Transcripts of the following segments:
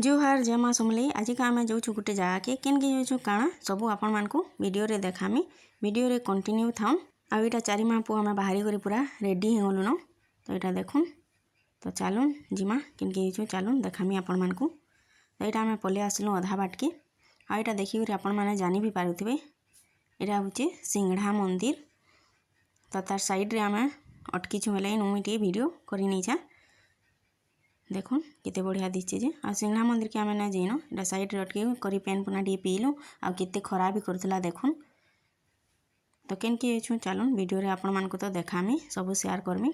जुहार जय माँ समलेई। आज का आम जाऊँ गोटे जगह के केनके जाऊँ काଣା सबू आपण मानकु वीडियो रे देखामी। वीडियो रे कंटिन्यू थाउन। आउ इटा चारि माँ पुआ आम बाहरी करी पूरा रेडी हो गलुन। तो यहाँ देखुन तो चलुन जिमा केनके जाऊँ चलुन देखामी आपण मानकु। तो यहाँ आम पलि आसलु अधा बाटके। आ यहाँ देखिक आपण मैंने जानी भी पारुथिबे यहाँ हूँ सिंगढ़ा मंदिर। तो तार साइड रे आम अटकीछु बेले मुझे वीडियो करी नहीं देखुन केते बढ़िया दिखे जे। आ सिंगढ़ा मंदिर के आम ना जाइन एटा साइड रे अटके करी पेन पुना टी पीलु आ केते खरा भी करथला देखुन। तो केनके छु चलुन वीडियो रे आपण मानको तो देखामी सब शेयर करमी।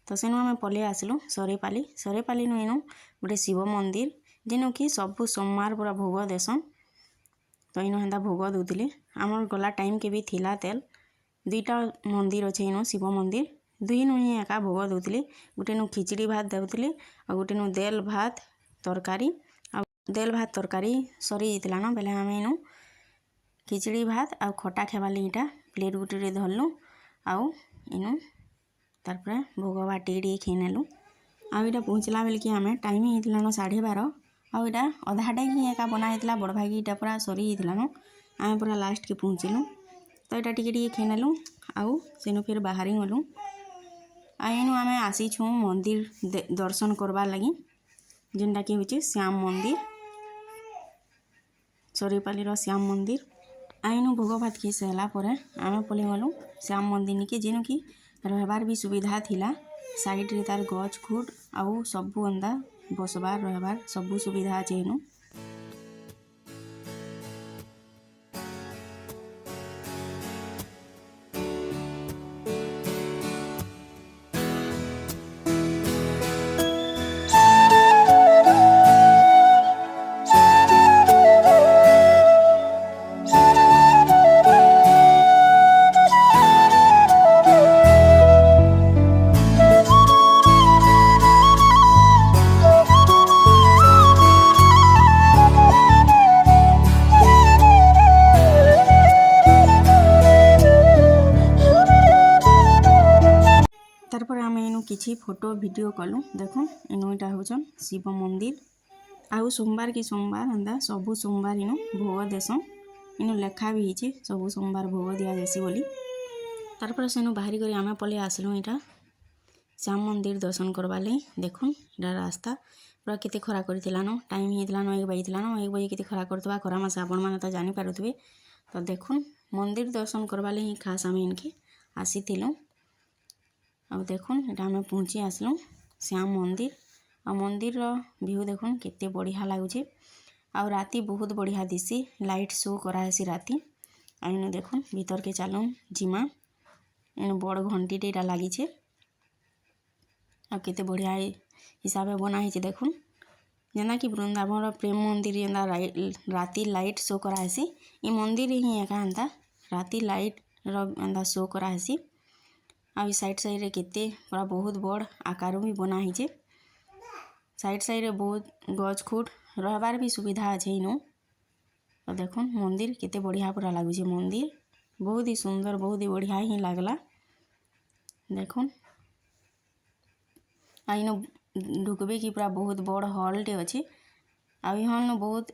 तो सेनु आम पलि आसलु सरेपाली नु इनु गोटे शिव मंदिर जेनु कि सब सोमवार पूरा भोग देसन। तो इनु हेंदा भोग दउतिले आमर गला टाइम के भी थिला तेल दुईटा मंदिर अच्छे इनु शिव मंदिर दुई नु ही एका भोग दउतिले। गोटे नु खिचड़ी भात दउतिले आ गोटे नु देल भात तरकारी आ देल भात तरकारी सरी जितला न बेले आम इनु खिचड़ी भात आ खटा खेबाली इटा प्लेट गुटे रे धरलु आउ इनु तारपरे भोग बाटी टी खेनेलु। आ इटा पहुँचला बेल कि आम टाइम हितला न 12:30 आउ इटा अधाटे ही एका बना हितला बड़ भागी इटा पूरा सरी हितला न आम पूरा लास्ट के पहुँचलु। तो इटा टिके टिके खेनेलु आउ सेनु फिर बाहरी गलु। आइनु आम आसीछु मंदिर दर्शन करबार लगी जेनटा कि होची श्याम मंदिर सरीपाली श्याम मंदिर। आइनु भोग भात खी सारा पर आम पलि गलु श्याम मंदिर निके जेनु कि रहबार भी सुविधा थिला। साइड रे तार गछ खुट आउ सबु अंदा बसबार रहबार सबु सुविधा अछि इनु। तारपर आम इनु किछि फोटो वीडियो कलु देखुन इनु इटा होचन शिव मंदिर। आउ सोमवार की सोमवार अंदा सबु सोमवार इनु भोग देसन इनु लेखा भी हिचे सबु सोमवार भोग दिया जैसी बोली। तारपर सेनु बाहरी करी आम पलि आसलु इटा श्याम मंदिर दर्शन करबा लई। देखुन इटा रास्ता पूरा केते खरा करथिला न टाइम हितला न 1 बजे न 1 बजे केते खरा करथबा खरा मास आपण माने त जानि पारुथबे। तो देखुन मंदिर दर्शन करबा लई खास आम इनके आसीथिलु। अब देखुन इटा आम पहुँची आसलु श्याम मंदिर आ मंदिर व्यू देखुन केते बढ़िया लागुचे। आ राती बहुत बढ़िया दिसी लाइट शो करासी राती। आ इनु देखुन भीतर के चलुन जिमा इनु बड़ घंटी टेटा लागिचे आ केते बढ़िया हिसाब बना हिचे देखुन जेना कि वृंदावन प्रेम मंदिर जेना राती लाइट शो करासी ई मंदिर ही एका अंदा राती लाइट रो शो करासी। आ साइड साइड रे केते पूरा बहुत बड़ आकार भी बना हिचे। साइड साइड रे बहुत गछ खुट रहबार भी सुविधा अच्छे इनु। तो देखुन मंदिर केते बढ़िया पूरा लागुचे मंदिर बहुत ही सुंदर बहुत ही बढ़िया ही लागला देखुन। आ इनु ढुकबे कि पूरा बहुत बड़ हॉल टे अच्छे। आ हॉल बहुत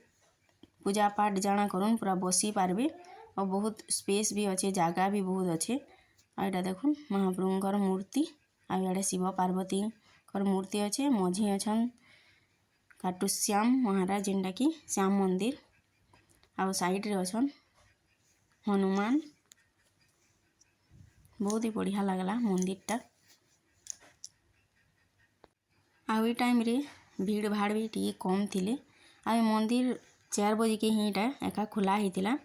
पूजा पाठ जाना करुन पूरा बसी पारबे और बहुत स्पेस भी अच्छे जगह भी बहुत अच्छे। आ इटा देखुन महाप्रभुंकर मूर्ति आ इडे शिव पार्वती कर मूर्ति अच्छे मझी अछन खाटूश्याम महाराज जेनटा कि श्याम मंदिर आ साइड रे अछन हनुमान बहुत ही बढ़िया लागला मंदिर टा। आ टाइम रे भीड़ भाड़ भी टी कम थिले। आ मंदिर 4 बजे के ही इटा एका खुला हितिला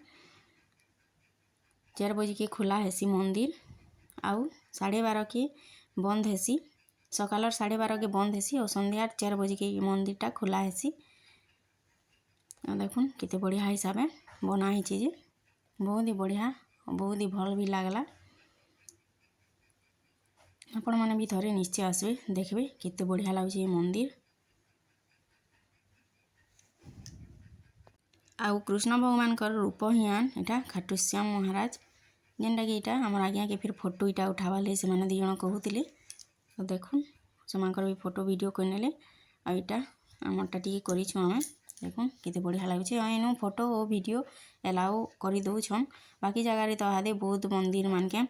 4 बजे के खुला हेसी मंदिर आउ 12:30 के बंद हेसी सकाल 12:30 के बंद हेसी और संध्या 4 बजे के मंदिर टा खुला हेसी। देखुन केते बढ़िया हिसाब बना ही जे बहुत ही बढ़िया बहुत ही भल भी लागला। आपण माने भी थरे निश्चय आसबे देखबे केते बढ़िया लागुचे ये मंदिर। आउ कृष्ण भगवान कर रूप हियान इटा खाटूश्याम महाराज जेनटा कि इटा हमर आज्ञा के फिर फोटो इटा उठावा ले से माने दी जण कहूतिले। तो देखुन सेमानकर भी फोटो वीडियो करनेले आ इटा हमरटा टिके करिछु आमे देखुन केते बढ़िया लाଗୁଛି एनु फोटो और वीडियो एलाउ करि दउछन बाकी जगह रे तो हादे बहुत मंदिर मानके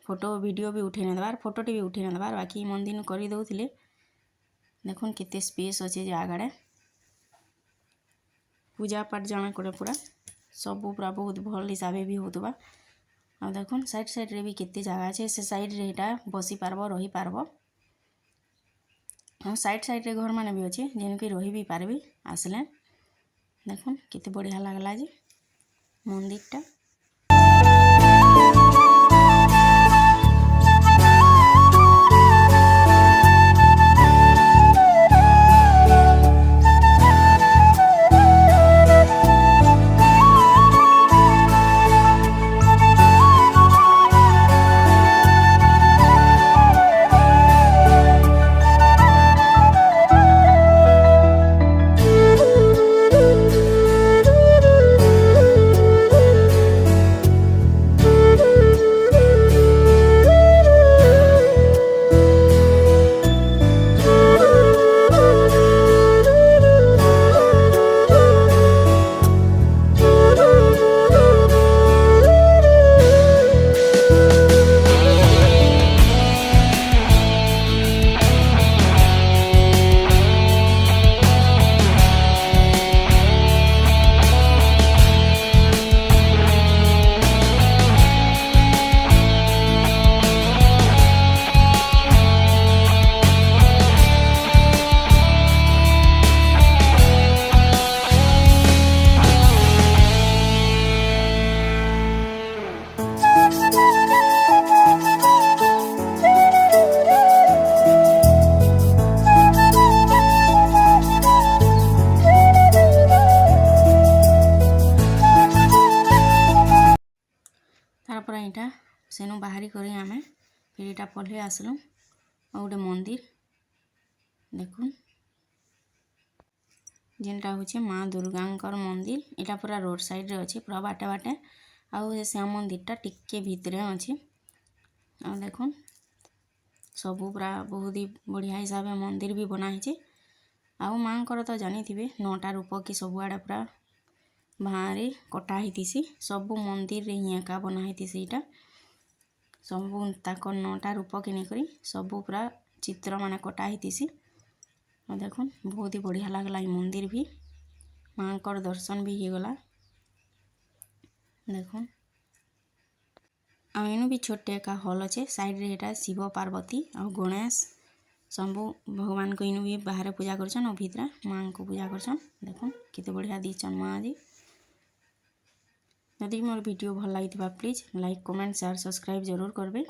फोटो वीडियो भी उठे न दबार फोटोटे भी उठे न दबार बाकी मंदिर करि दउथिले देखुन केते स्पेस अछि जे आगड़े पूजा पाठ जाना करे पूरा सब पूरा बहुत भल हिसाबे भी होतबा आ देखुन साइड साइड रे भी केते जगह अछि से साइड रे एटा बसी पारबो रही पारबो हम साइड साइड रे घर माने भी अछि जेन के रही भी पारबी आसले देखुन केते बढ़िया लागला जे मंदिरटा तारपर एटा सेनु बाहरी करी आमे फिर एटा पल्हे आसलु और गोटे मंदिर देखुन जेनटा होचे माँ दुर्गांकर मंदिर एटा पूरा रोड साइड रे अछि पूरा बाटे बाटे आउ ए श्याम मंदिरटा टिक्के भितरे अछि आ देखुन सबू पूरा बहुत ही बढ़िया हिसाब मंदिर भी बना हिचे आउ माँकर तो जानिथिबे 9टा रूप कि सबुआड़े पूरा भाँरे कटा हितिसी सबू मंदिर रे ही एका बना हितिसी एटा सबू ताकर 9टा रूप के नेकरी सबू पूरा चित्र माने कटा हितिसी और देखुन बहुत ही बढ़िया लागला ई मंदिर भी माँकर दर्शन भी हो गला देखुन आ एनु भी छोटे का हॉल अच्छे साइड रे एटा शिव पार्वती और गणेश शंभु भगवान को इनु भी बाहर पूजा करछन और भीतर माँ को पूजा करछन देखुन केते बढ़िया दीचन माँ जी यदि मोर वीडियो भल लगी please like comment share subscribe जरूर करबे।